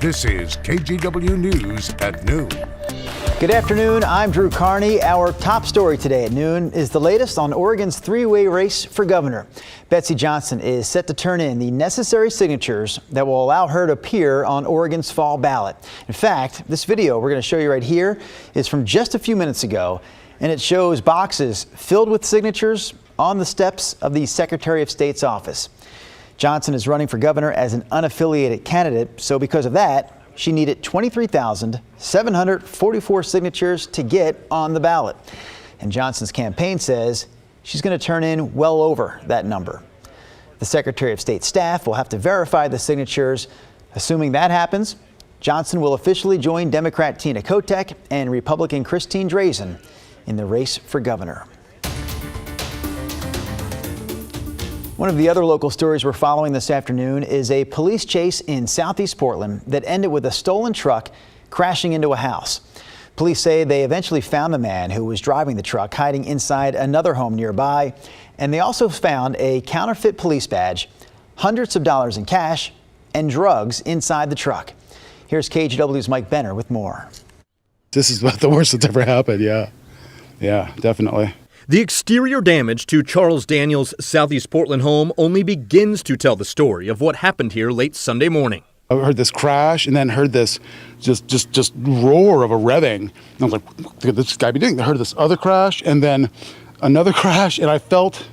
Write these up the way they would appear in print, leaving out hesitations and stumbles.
This is KGW News at noon. Good afternoon, I'm Drew Carney. Our top story today at noon is the latest on Oregon's three-way race for governor. Betsy Johnson is set to turn in the necessary signatures that will allow her to appear on Oregon's fall ballot. In fact, this video we're going to show you right here is from just a few minutes ago, and it shows boxes filled with signatures on the steps of the Secretary of State's office. Johnson is running for governor as an unaffiliated candidate, so because of that, she needed 23,744 signatures to get on the ballot. And Johnson's campaign says she's going to turn in well over that number. The Secretary of State staff will have to verify the signatures. Assuming that happens, Johnson will officially join Democrat Tina Kotek and Republican Christine Drazen in the race for governor. One of the other local stories we're following this afternoon is a police chase in southeast Portland that ended with a stolen truck crashing into a house. Police say they eventually found the man who was driving the truck hiding inside another home nearby, and they also found a counterfeit police badge, hundreds of dollars in cash, and drugs inside the truck. Here's KGW's Mike Benner with more. This is about the worst that's ever happened, yeah. Yeah, definitely. The exterior damage to Charles Daniels' Southeast Portland home only begins to tell the story of what happened here late Sunday morning. I heard this crash and then heard this just roar of a revving. And I was like, what could this guy be doing? I heard this other crash and then another crash, and I felt a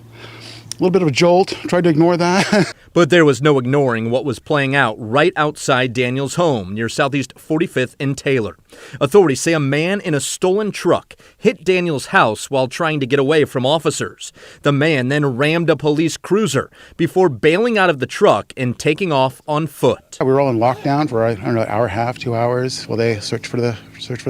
little bit of a jolt. Tried to ignore that. But there was no ignoring what was playing out right outside Daniels' home near Southeast 45th and Taylor. Authorities say a man in a stolen truck hit Daniels' house while trying to get away from officers. The man then rammed a police cruiser before bailing out of the truck and taking off on foot. We were all in lockdown for, an hour and a half, 2 hours while they searched for the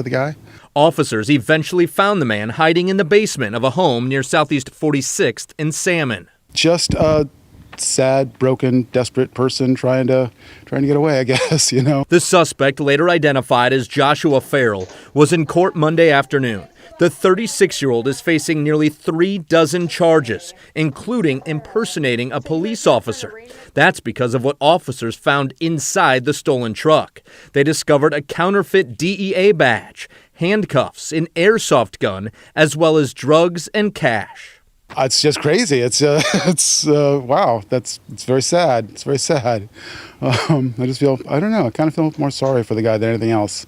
guy. Officers eventually found the man hiding in the basement of a home near Southeast 46th and Salmon. Just a sad, broken, desperate person trying to get away, I guess, you know. The suspect, later identified as Joshua Farrell, was in court Monday afternoon. The 36-year-old is facing nearly 3 dozen charges, including impersonating a police officer. That's because of what officers found inside the stolen truck. They discovered a counterfeit DEA badge, handcuffs, an airsoft gun, as well as drugs and cash. It's just crazy. It's wow. It's very sad. It's very sad. I just feel, I don't know, I kind of feel more sorry for the guy than anything else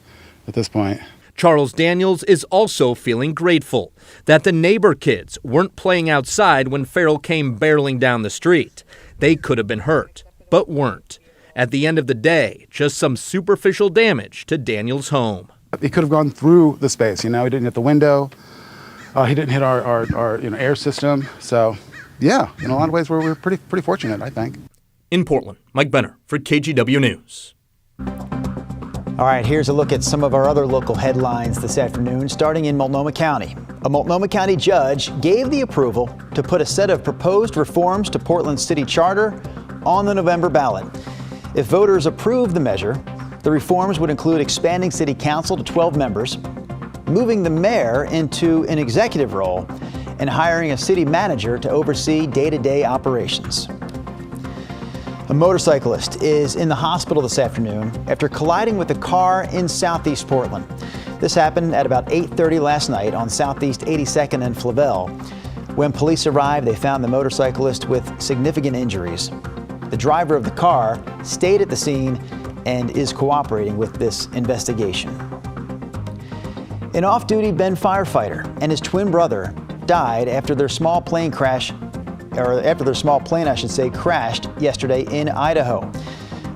at this point. Charles Daniels is also feeling grateful that the neighbor kids weren't playing outside when Farrell came barreling down the street. They could have been hurt, but weren't. At the end of the day, just some superficial damage to Daniels' home. He could have gone through the space, you know. He didn't hit the window. He didn't hit our air system. So, yeah, in a lot of ways, we're pretty fortunate, I think. In Portland, Mike Benner for KGW News. All right, here's a look at some of our other local headlines this afternoon, starting in Multnomah County. A Multnomah County judge gave the approval to put a set of proposed reforms to Portland's city charter on the November ballot. If voters approve the measure, the reforms would include expanding city council to 12 members, moving the mayor into an executive role, and hiring a city manager to oversee day-to-day operations. A motorcyclist is in the hospital this afternoon after colliding with a car in southeast Portland. This happened at about 8:30 last night on Southeast 82nd and Flavel. When police arrived, they found the motorcyclist with significant injuries. The driver of the car stayed at the scene and is cooperating with this investigation. An off-duty Bend firefighter and his twin brother died after their small plane crashed yesterday in Idaho.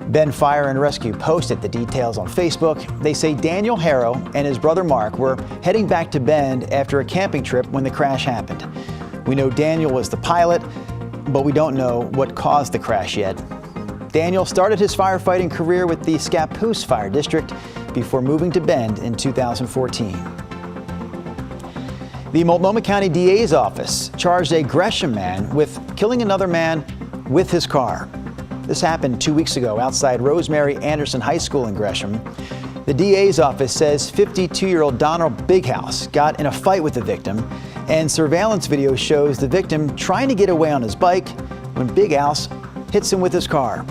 Bend Fire and Rescue posted the details on Facebook. They say Daniel Harrow and his brother Mark were heading back to Bend after a camping trip when the crash happened. We know Daniel was the pilot, but we don't know what caused the crash yet. Daniel started his firefighting career with the Scappoose Fire District before moving to Bend in 2014. The Multnomah County DA's office charged a Gresham man with killing another man with his car. This happened 2 weeks ago outside Rosemary Anderson High School in Gresham. The DA's office says 52-year-old Donald Bighouse got in a fight with the victim, and surveillance video shows the victim trying to get away on his bike when Bighouse hits him with his car.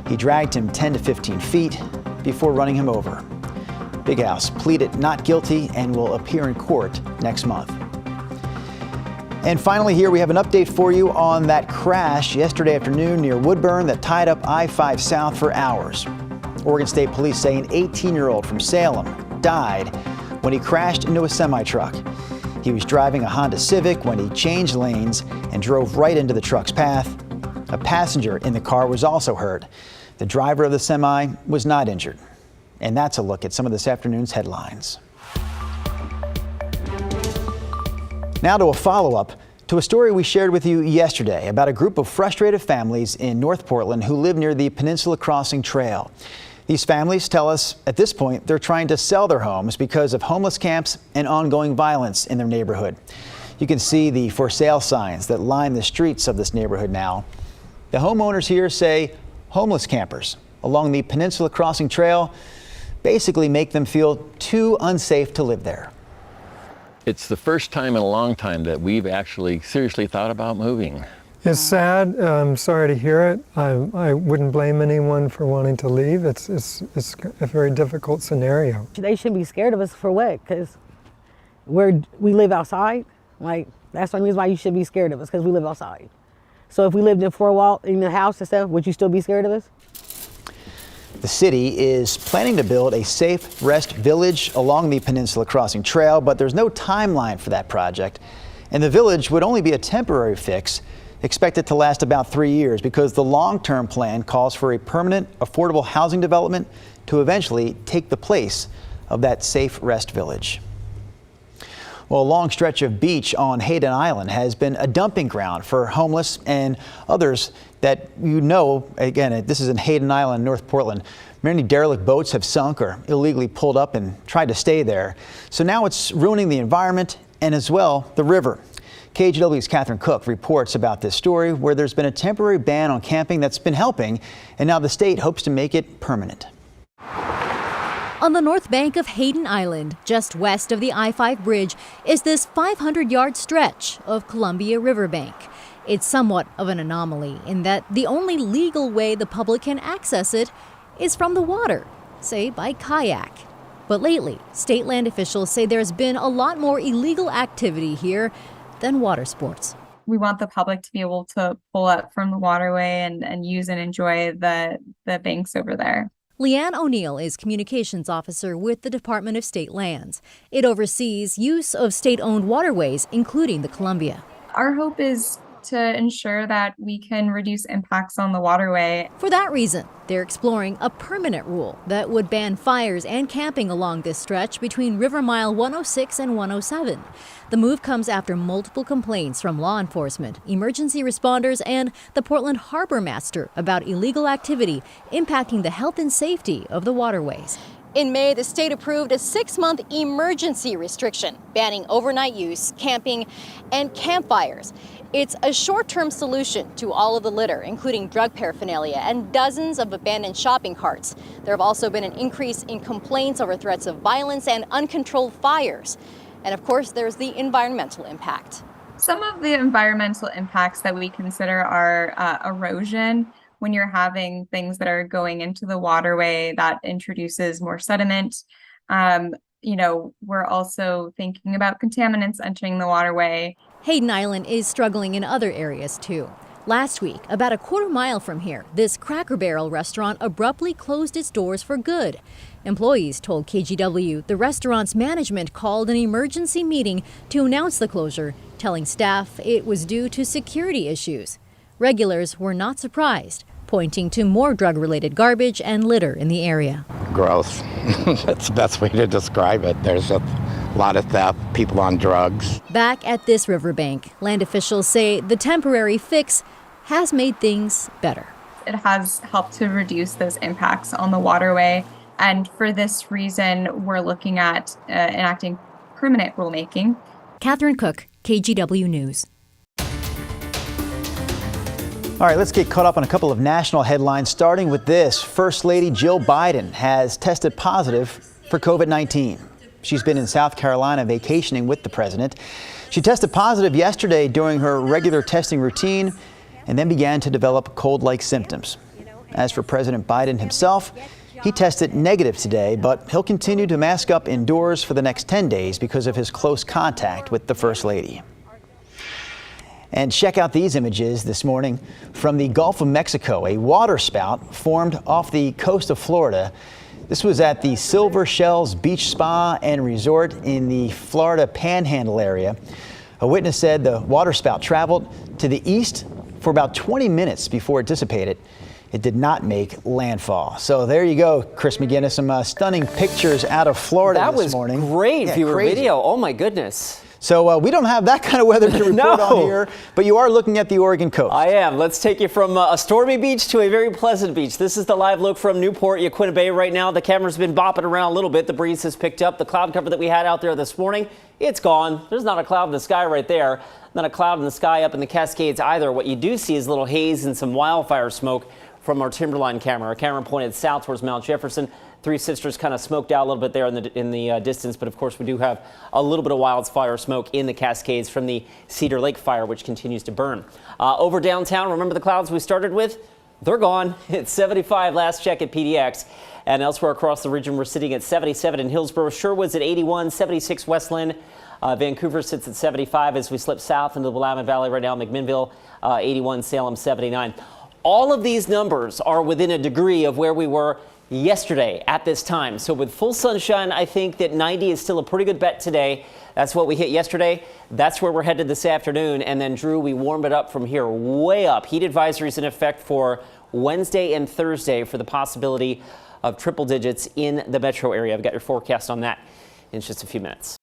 He dragged him 10 to 15 feet before running him over. Big House pleaded not guilty and will appear in court next month. And finally, here we have an update for you on that crash yesterday afternoon near Woodburn that tied up I-5 South for hours. Oregon State Police say an 18-year-old from Salem died when he crashed into a semi-truck. He was driving a Honda Civic when he changed lanes and drove right into the truck's path. A passenger in the car was also hurt. The driver of the semi was not injured. And that's a look at some of this afternoon's headlines. Now to a follow-up to a story we shared with you yesterday about a group of frustrated families in North Portland who live near the Peninsula Crossing Trail. These families tell us at this point they're trying to sell their homes because of homeless camps and ongoing violence in their neighborhood. You can see the for sale signs that line the streets of this neighborhood now. The homeowners here say homeless campers along the Peninsula Crossing Trail basically make them feel too unsafe to live there. It's the first time in a long time that we've actually seriously thought about moving. It's sad. I'm sorry to hear it. I wouldn't blame anyone for wanting to leave. It's a very difficult scenario. They shouldn't be scared of us for what? Because we live outside. Like, that's the reason why you should be scared of us, because we live outside. So if we lived in four wall in the house and stuff, would you still be scared of us? The city is planning to build a safe rest village along the Peninsula Crossing Trail, but there's no timeline for that project. And the village would only be a temporary fix, expected to last about 3 years, because the long-term plan calls for a permanent, affordable housing development to eventually take the place of that safe rest village. Well, a long stretch of beach on Hayden Island has been a dumping ground for homeless and others that again, this is in Hayden Island, North Portland. Many derelict boats have sunk or illegally pulled up and tried to stay there. So now it's ruining the environment and as well the river. KGW's Catherine Cook reports about this story where there's been a temporary ban on camping that's been helping, and now the state hopes to make it permanent. On the north bank of Hayden Island, just west of the I-5 bridge, is this 500-yard stretch of Columbia Riverbank. It's somewhat of an anomaly in that the only legal way the public can access it is from the water, say by kayak. But lately, state land officials say there's been a lot more illegal activity here than water sports. We want the public to be able to pull up from the waterway and use and enjoy the banks over there. Leanne O'Neill is communications officer with the Department of State Lands. It oversees use of state-owned waterways, including the Columbia. Our hope is to ensure that we can reduce impacts on the waterway. For that reason, they're exploring a permanent rule that would ban fires and camping along this stretch between River Mile 106 and 107. The move comes after multiple complaints from law enforcement, emergency responders, and the Portland Harbor Master about illegal activity impacting the health and safety of the waterways. In May, the state approved a 6-month emergency restriction banning overnight use, camping, and campfires. It's a short-term solution to all of the litter, including drug paraphernalia and dozens of abandoned shopping carts. There have also been an increase in complaints over threats of violence and uncontrolled fires. And of course, there's the environmental impact. Some of the environmental impacts that we consider are erosion. When you're having things that are going into the waterway that introduces more sediment. We're also thinking about contaminants entering the waterway. Hayden Island is struggling in other areas too. Last week, about a quarter mile from here, this Cracker Barrel restaurant abruptly closed its doors for good. Employees told KGW the restaurant's management called an emergency meeting to announce the closure, telling staff it was due to security issues. Regulars were not surprised, pointing to more drug-related garbage and litter in the area. Gross. That's the best way to describe it. There's a lot of theft, people on drugs. Back at this riverbank, land officials say the temporary fix has made things better. It has helped to reduce those impacts on the waterway. And for this reason, we're looking at enacting permanent rulemaking. Catherine Cook, KGW News. All right, let's get caught up on a couple of national headlines, starting with this. First Lady Jill Biden has tested positive for COVID-19. She's been in South Carolina vacationing with the president. She tested positive yesterday during her regular testing routine and then began to develop cold-like symptoms. As for President Biden himself, He tested negative today, but he'll continue to mask up indoors for the next 10 days because of his close contact with the First Lady. And check out these images this morning from the Gulf of Mexico. A waterspout formed off the coast of Florida. This was at the Silver Shells Beach Spa and Resort in the Florida Panhandle area. A witness said the waterspout traveled to the east for about 20 minutes before it dissipated. It did not make landfall. So there you go, Chris McGinnis, some stunning pictures out of Florida this morning. That was great viewer crazy video. Oh my goodness. So we don't have that kind of weather to report on here, but you are looking at the Oregon coast. I am. Let's take you from a stormy beach to a very pleasant beach. This is the live look from Newport, Yaquina Bay right now. The camera's been bopping around a little bit. The breeze has picked up. The cloud cover that we had out there this morning, it's gone. There's not a cloud in the sky right there. Not a cloud in the sky up in the Cascades either. What you do see is a little haze and some wildfire smoke from our Timberline camera. Our camera pointed south towards Mount Jefferson. Three Sisters kind of smoked out a little bit there in the distance, but of course we do have a little bit of wildfire smoke in the Cascades from the Cedar Lake fire, which continues to burn. Over downtown, remember the clouds we started with? They're gone. It's 75 last check at PDX. And elsewhere across the region, we're sitting at 77 in Hillsborough. Sherwood's at 81, 76 Westland. Vancouver sits at 75 as we slip south into the Willamette Valley right now. McMinnville, 81, Salem, 79. All of these numbers are within a degree of where we were yesterday at this time. So with full sunshine, I think that 90 is still a pretty good bet today. That's what we hit yesterday. That's where we're headed this afternoon. And then, Drew, we warm it up from here way up. Heat advisories in effect for Wednesday and Thursday for the possibility of triple digits in the metro area. I've got your forecast on that in just a few minutes.